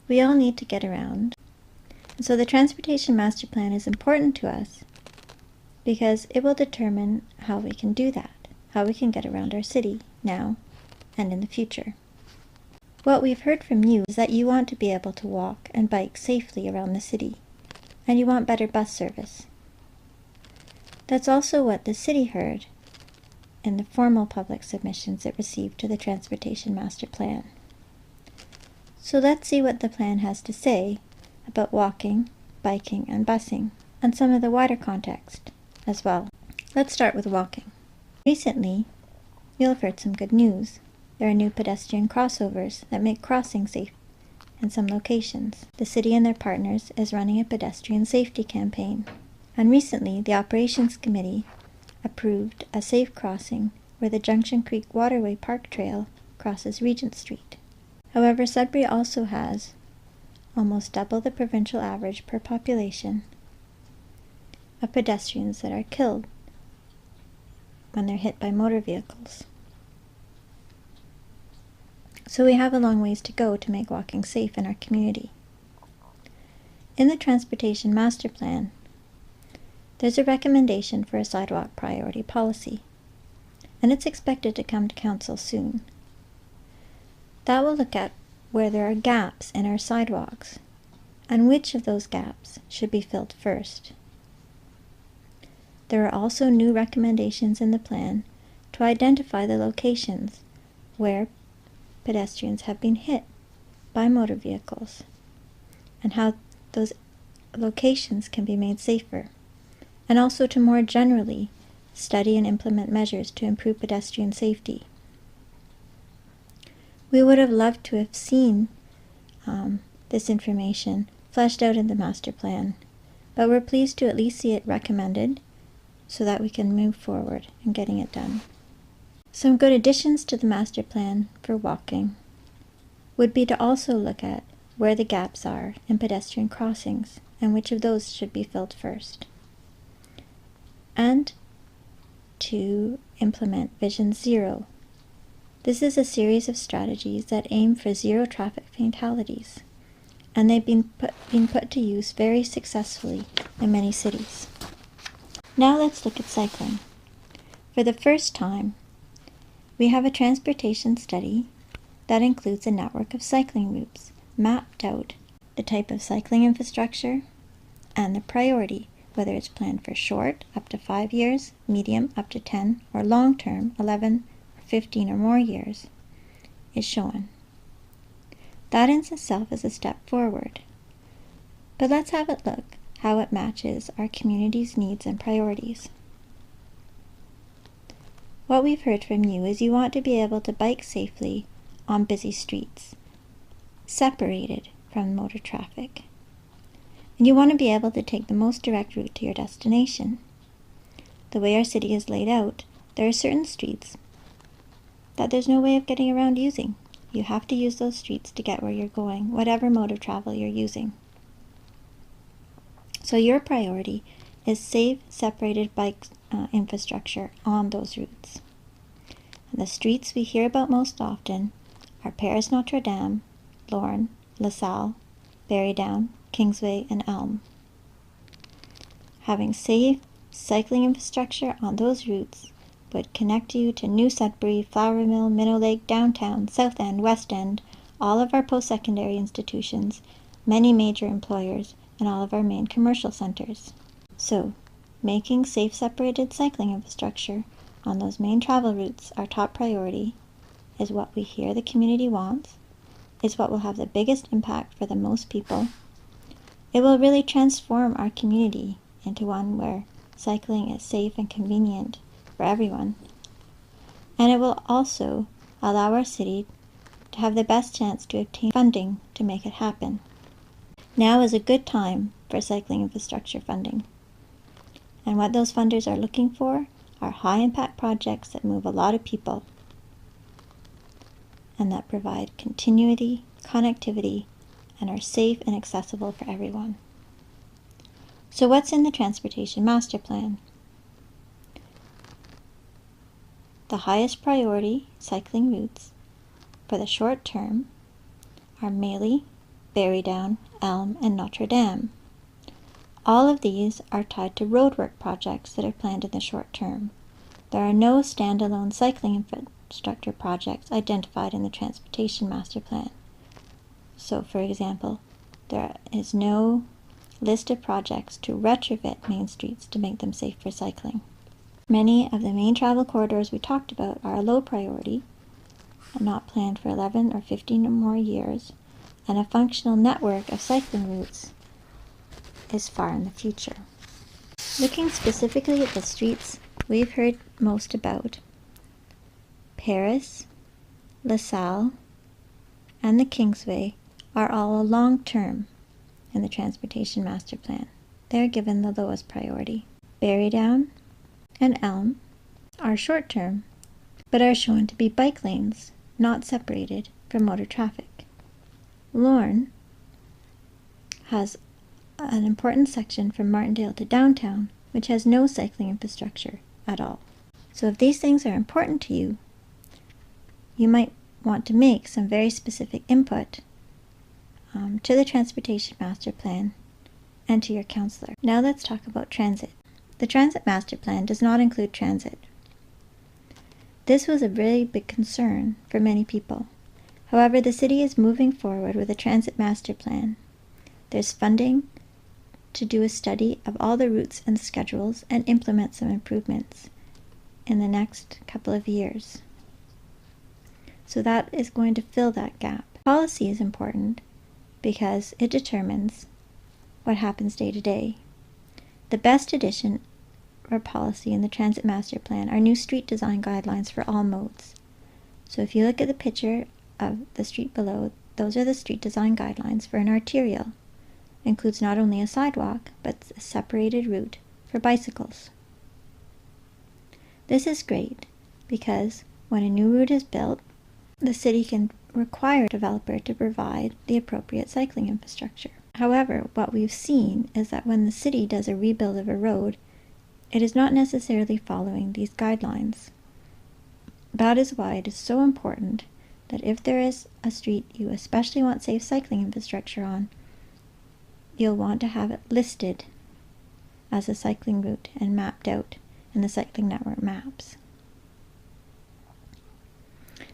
We all need to get around. And so the Transportation Master Plan is important to us because it will determine how we can do that, how we can get around our city now and in the future. What we've heard from you is that you want to be able to walk and bike safely around the city, and you want better bus service. That's also what the city heard in the formal public submissions it received to the Transportation Master Plan. So let's see what the plan has to say about walking, biking, and busing, and some of the wider context as well. Let's start with walking. Recently, you'll have heard some good news. There are new pedestrian crossovers that make crossing safe in some locations. The city and their partners is running a pedestrian safety campaign. And recently, the Operations Committee approved a safe crossing where the Junction Creek Waterway Park Trail crosses Regent Street. However, Sudbury also has almost double the provincial average per population of pedestrians that are killed when they're hit by motor vehicles. So we have a long ways to go to make walking safe in our community. In the Transportation Master Plan, there's a recommendation for a sidewalk priority policy, and it's expected to come to Council soon. That will look at where there are gaps in our sidewalks, and which of those gaps should be filled first. There are also new recommendations in the plan to identify the locations where pedestrians have been hit by motor vehicles, and how those locations can be made safer, and also to more generally study and implement measures to improve pedestrian safety. We would have loved to have seen this information fleshed out in the master plan, but we're pleased to at least see it recommended so that we can move forward in getting it done. Some good additions to the master plan for walking would be to also look at where the gaps are in pedestrian crossings and which of those should be filled first, and to implement Vision Zero. This is a series of strategies that aim for zero traffic fatalities, and they've been put to use very successfully in many cities. Now let's look at cycling. For the first time, we have a transportation study that includes a network of cycling routes mapped out, the type of cycling infrastructure, and the priority, whether it's planned for short, up to 5 years, medium, up to 10, or long-term, 11, 15 or more years, is shown. That in itself is a step forward. But let's have a look how it matches our community's needs and priorities. What we've heard from you is you want to be able to bike safely on busy streets, separated from motor traffic. And you want to be able to take the most direct route to your destination. The way our city is laid out, there are certain streets that there's no way of getting around using. You have to use those streets to get where you're going, whatever mode of travel you're using. So your priority is safe, separated bike infrastructure on those routes. And the streets we hear about most often are Paris Notre Dame, Lorne, LaSalle, Barrydown, Kingsway, and Elm. Having safe cycling infrastructure on those routes would connect you to New Sudbury, Flower Mill, Minnow Lake, Downtown, South End, West End, all of our post-secondary institutions, many major employers, and all of our main commercial centers. So, making safe separated cycling infrastructure on those main travel routes our top priority is what we hear the community wants, is what will have the biggest impact for the most people. It will really transform our community into one where cycling is safe and convenient for everyone. And it will also allow our city to have the best chance to obtain funding to make it happen. Now is a good time for cycling infrastructure funding. And what those funders are looking for are high-impact projects that move a lot of people and that provide continuity, connectivity, and are safe and accessible for everyone. So what's in the Transportation Master Plan? The highest priority cycling routes for the short term are Maley, Berrydown, Elm, and Notre Dame. All of these are tied to roadwork projects that are planned in the short term. There are no standalone cycling infrastructure projects identified in the Transportation Master Plan. So, for example, there is no list of projects to retrofit main streets to make them safe for cycling. Many of the main travel corridors we talked about are a low priority and not planned for 11 or 15 or more years, and a functional network of cycling routes is far in the future. Looking specifically at the streets we've heard most about, Paris, LaSalle, and the Kingsway are all long-term in the Transportation Master Plan. They are given the lowest priority. Berrydown and Elm are short-term, but are shown to be bike lanes, not separated from motor traffic. Lorne has an important section from Martindale to downtown, which has no cycling infrastructure at all. So if these things are important to you, you might want to make some very specific input to the Transportation Master Plan and to your counselor. Now let's talk about transit. The Transit Master Plan does not include transit. This was a really big concern for many people. However, the city is moving forward with a Transit Master Plan. There's funding to do a study of all the routes and schedules and implement some improvements in the next couple of years. So that is going to fill that gap. Policy is important because it determines what happens day to day. The best addition or policy in the Transit Master Plan are new street design guidelines for all modes. So if you look at the picture of the street below, those are the street design guidelines for an arterial. It includes not only a sidewalk, but a separated route for bicycles. This is great because when a new route is built, the city can require a developer to provide the appropriate cycling infrastructure. However, what we've seen is that when the city does a rebuild of a road, it is not necessarily following these guidelines. That is why it is so important that if there is a street you especially want safe cycling infrastructure on, you'll want to have it listed as a cycling route and mapped out in the cycling network maps.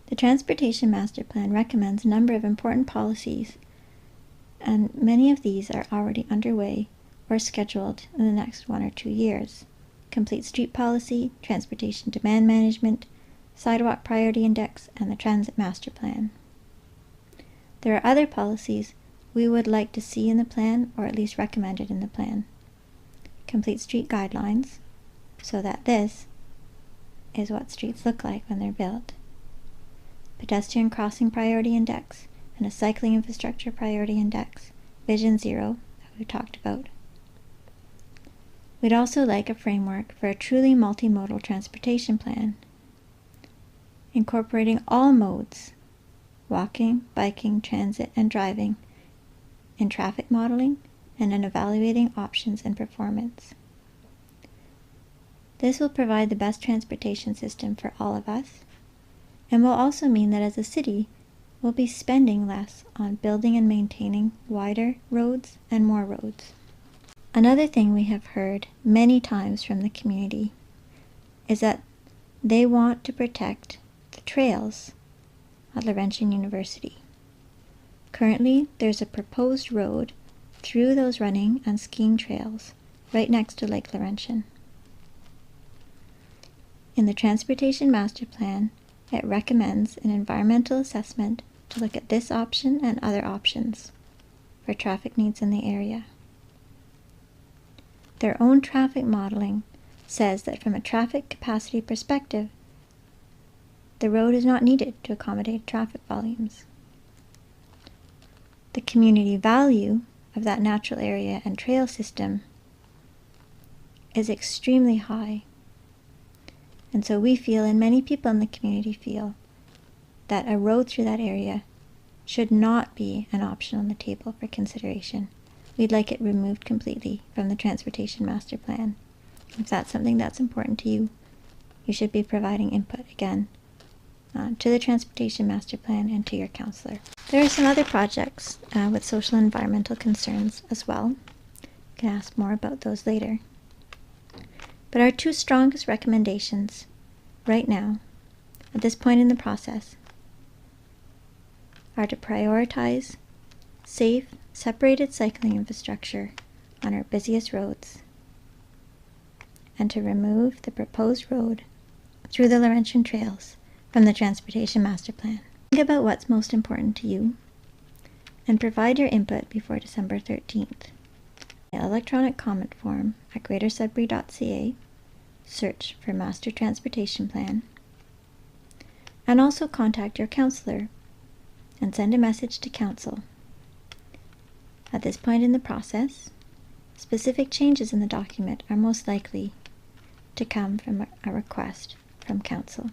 The Transportation Master Plan recommends a number of important policies, and many of these are already underway or scheduled in the next 1 or 2 years. Complete Street Policy, Transportation Demand Management, Sidewalk Priority Index, and the Transit Master Plan. There are other policies we would like to see in the plan, or at least recommended in the plan. Complete Street Guidelines, so that this is what streets look like when they're built. Pedestrian Crossing Priority Index, and a Cycling Infrastructure Priority Index, Vision Zero, that we talked about. We'd also like a framework for a truly multimodal transportation plan, incorporating all modes, walking, biking, transit, and driving, in traffic modeling and in evaluating options and performance. This will provide the best transportation system for all of us, and will also mean that as a city, we'll be spending less on building and maintaining wider roads and more roads. Another thing we have heard many times from the community is that they want to protect the trails at Laurentian University. Currently, there's a proposed road through those running and skiing trails right next to Lake Laurentian. In the Transportation Master Plan, it recommends an environmental assessment to look at this option and other options for traffic needs in the area. Their own traffic modeling says that from a traffic capacity perspective, the road is not needed to accommodate traffic volumes. The community value of that natural area and trail system is extremely high. And so we feel, and many people in the community feel, that a road through that area should not be an option on the table for consideration. We'd like it removed completely from the Transportation Master Plan. If that's something that's important to you, you should be providing input again to the Transportation Master Plan and to your counselor. There are some other projects with social and environmental concerns as well. You can ask more about those later. But our two strongest recommendations right now, at this point in the process, are to prioritize safe, separated cycling infrastructure on our busiest roads, and to remove the proposed road through the Laurentian Trails from the Transportation Master Plan. Think about what's most important to you and provide your input before December 13th. Electronic comment form at greatersudbury.ca, search for Master Transportation Plan, and also contact your counselor and send a message to council. At this point in the process, specific changes in the document are most likely to come from a request from council.